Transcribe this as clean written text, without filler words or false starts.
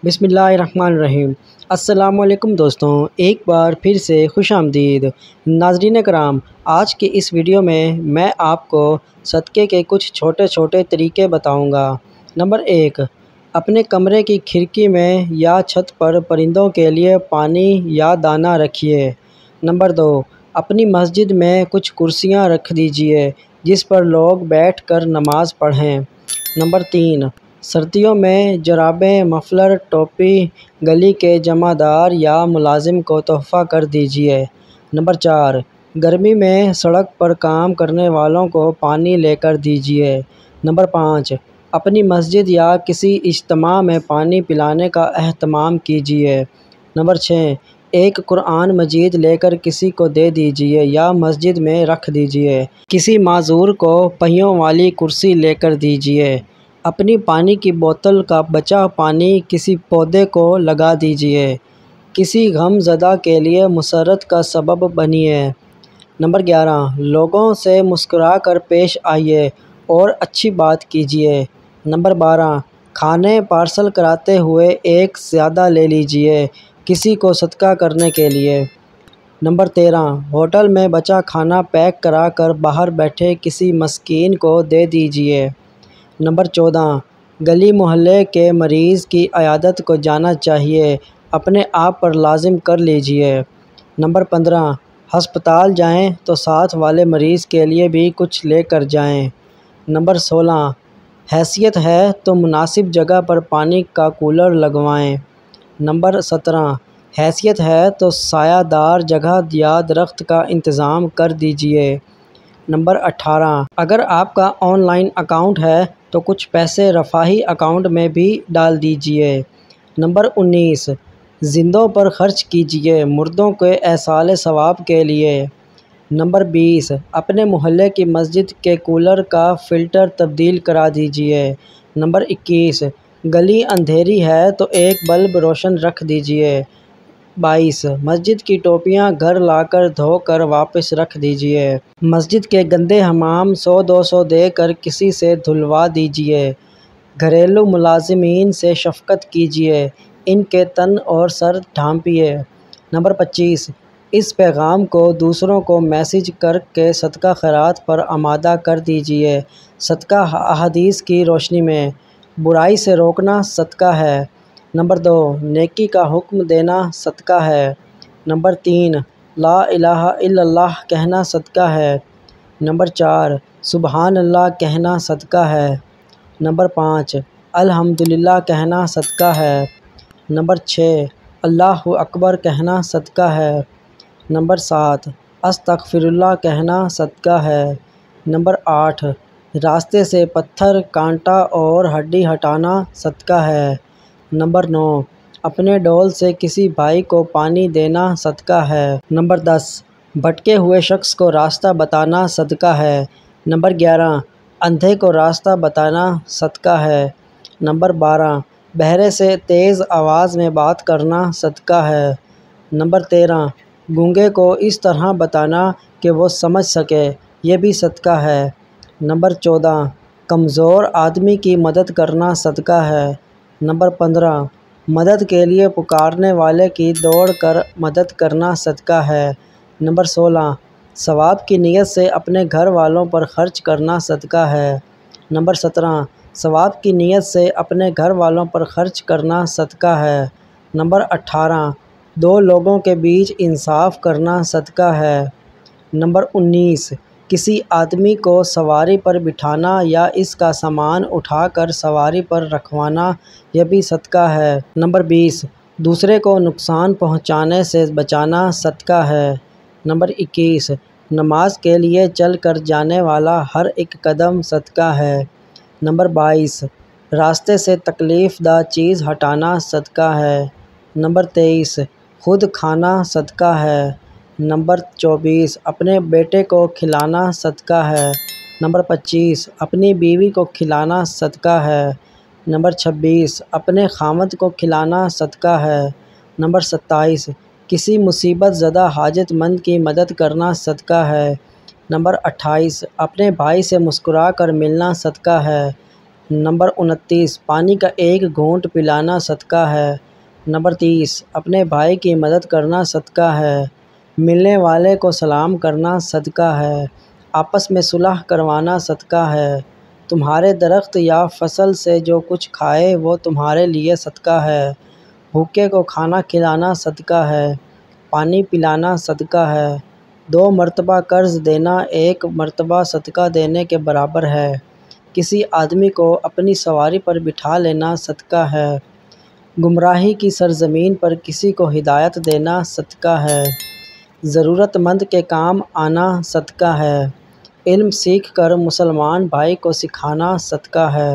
بسم اللہ الرحمن الرحیم۔ السلام علیکم دوستوں، ایک بار پھر سے خوش آمدید۔ ناظرین کرام، آج کی اس ویڈیو میں آپ کو صدقے کے کچھ چھوٹے چھوٹے طریقے بتاؤں گا۔ نمبر 1، اپنے کمرے کی کھڑکی میں یا چھت پر پرندوں کے لیے پانی یا دانہ رکھیے۔ نمبر 2، اپنی مسجد میں کچھ کرسیاں رکھ دیجیے جس پر لوگ بیٹھ کر نماز پڑھیں۔ نمبر 3، سردیوں میں جرابیں، مفلر، ٹوپی گلی کے جمع دار یا ملازم کو تحفہ کر دیجیے۔ نمبر 4، گرمی میں سڑک پر کام کرنے والوں کو پانی لے کر دیجیے۔ نمبر 5، اپنی مسجد یا کسی اجتماع میں پانی پلانے کا اہتمام کیجیے۔ نمبر 6، ایک قرآن مجید لے کر کسی کو دے دیجیے یا مسجد میں رکھ دیجیے۔ کسی معذور کو پہیوں والی کرسی لے کر دیجیے۔ اپنی پانی کی بوتل کا بچا پانی کسی پودے کو لگا دیجیے۔ کسی غم زدہ کے لیے مسرت کا سبب بنیے۔ نمبر 11، لوگوں سے مسکرا کر پیش آئیے اور اچھی بات کیجیے۔ نمبر 12، کھانے پارسل کراتے ہوئے ایک زیادہ لے لیجیے کسی کو صدقہ کرنے کے لیے۔ نمبر 13، ہوٹل میں بچا کھانا پیک کرا کر باہر بیٹھے کسی مسکین کو دے دیجیے۔ نمبر 14، گلی محلے کے مریض کی عیادت کو جانا چاہیے، اپنے آپ پر لازم کر لیجیے۔ نمبر 15، ہسپتال جائیں تو ساتھ والے مریض کے لیے بھی کچھ لے کر جائیں۔ نمبر 16، حیثیت ہے تو مناسب جگہ پر پانی کا کولر لگوائیں۔ نمبر 17، حیثیت ہے تو سایہ دار جگہ یا درخت کا انتظام کر دیجیے۔ نمبر 18، اگر آپ کا آن لائن اکاؤنٹ ہے تو کچھ پیسے رفاہی اکاؤنٹ میں بھی ڈال دیجیے۔ نمبر 19، زندوں پر خرچ کیجیے، مردوں کے ایصال ثواب کے لیے۔ نمبر 20، اپنے محلے کی مسجد کے کولر کا فلٹر تبدیل کرا دیجیے۔ نمبر 21، گلی اندھیری ہے تو ایک بلب روشن رکھ دیجیے۔ 22، مسجد کی ٹوپیاں گھر لا کر دھو کر واپس رکھ دیجیے۔ مسجد کے گندے حمام 100-200 دے کر کسی سے دھلوا دیجیے۔ گھریلو ملازمین سے شفقت کیجیے، ان کے تن اور سر ڈھانپیے۔ نمبر 25، اس پیغام کو دوسروں کو میسج کر کے صدقہ خیرات پر آمادہ کر دیجیے۔ صدقہ احادیث کی روشنی میں برائی سے روکنا صدقہ ہے۔ نمبر 2، نیکی کا حکم دینا صدقہ ہے۔ نمبر 3، لا الہ الا اللہ کہنا صدقہ ہے۔ نمبر 4، سبحان اللہ کہنا صدقہ ہے۔ نمبر 5، الحمدللہ کہنا صدقہ ہے۔ نمبر 6، اللہ اکبر کہنا صدقہ ہے۔ نمبر 7، استغفر اللہ کہنا صدقہ ہے۔ نمبر 8، راستے سے پتھر، کانٹا اور ہڈی ہٹانا صدقہ ہے۔ نمبر 9، اپنے ڈول سے کسی بھائی کو پانی دینا صدقہ ہے۔ نمبر 10، بھٹکے ہوئے شخص کو راستہ بتانا صدقہ ہے۔ نمبر 11، اندھے کو راستہ بتانا صدقہ ہے۔ نمبر 12، بہرے سے تیز آواز میں بات کرنا صدقہ ہے۔ نمبر 13، گونگے کو اس طرح بتانا کہ وہ سمجھ سکے، یہ بھی صدقہ ہے۔ نمبر 14، کمزور آدمی کی مدد کرنا صدقہ ہے۔ نمبر 15، مدد کے لیے پکارنے والے کی دوڑ کر مدد کرنا صدقہ ہے۔ نمبر 16، ثواب کی نیت سے اپنے گھر والوں پر خرچ کرنا صدقہ ہے۔ نمبر 17، ثواب کی نیت سے اپنے گھر والوں پر خرچ کرنا صدقہ ہے۔ نمبر 18، دو لوگوں کے بیچ انصاف کرنا صدقہ ہے۔ نمبر 19، کسی آدمی کو سواری پر بٹھانا یا اس کا سامان اٹھا کر سواری پر رکھوانا، یہ بھی صدقہ ہے۔ نمبر 20، دوسرے کو نقصان پہنچانے سے بچانا صدقہ ہے۔ نمبر 21، نماز کے لیے چل کر جانے والا ہر ایک قدم صدقہ ہے۔ نمبر 22، راستے سے تکلیف دہ چیز ہٹانا صدقہ ہے۔ نمبر 23، خود کھانا صدقہ ہے۔ نمبر 24، اپنے بیٹے کو کھلانا صدقہ ہے۔ نمبر 25، اپنی بیوی کو کھلانا صدقہ ہے۔ نمبر 26، اپنے خاوند کو کھلانا صدقہ ہے۔ نمبر 27، کسی مصیبت زدہ حاجت مند کی مدد کرنا صدقہ ہے۔ نمبر 28، اپنے بھائی سے مسکرا کر ملنا صدقہ ہے۔ نمبر 29، پانی کا ایک گھونٹ پلانا صدقہ ہے۔ نمبر 30، اپنے بھائی کی مدد کرنا صدقہ ہے۔ ملنے والے کو سلام کرنا صدقہ ہے۔ آپس میں صلح کروانا صدقہ ہے۔ تمہارے درخت یا فصل سے جو کچھ کھائے وہ تمہارے لیے صدقہ ہے۔ بھوکے کو کھانا کھلانا صدقہ ہے۔ پانی پلانا صدقہ ہے۔ 2 مرتبہ قرض دینا 1 مرتبہ صدقہ دینے کے برابر ہے۔ کسی آدمی کو اپنی سواری پر بٹھا لینا صدقہ ہے۔ گمراہی کی سرزمین پر کسی کو ہدایت دینا صدقہ ہے۔ ضرورت مند کے کام آنا صدقہ ہے۔ علم سیکھ کر مسلمان بھائی کو سکھانا صدقہ ہے۔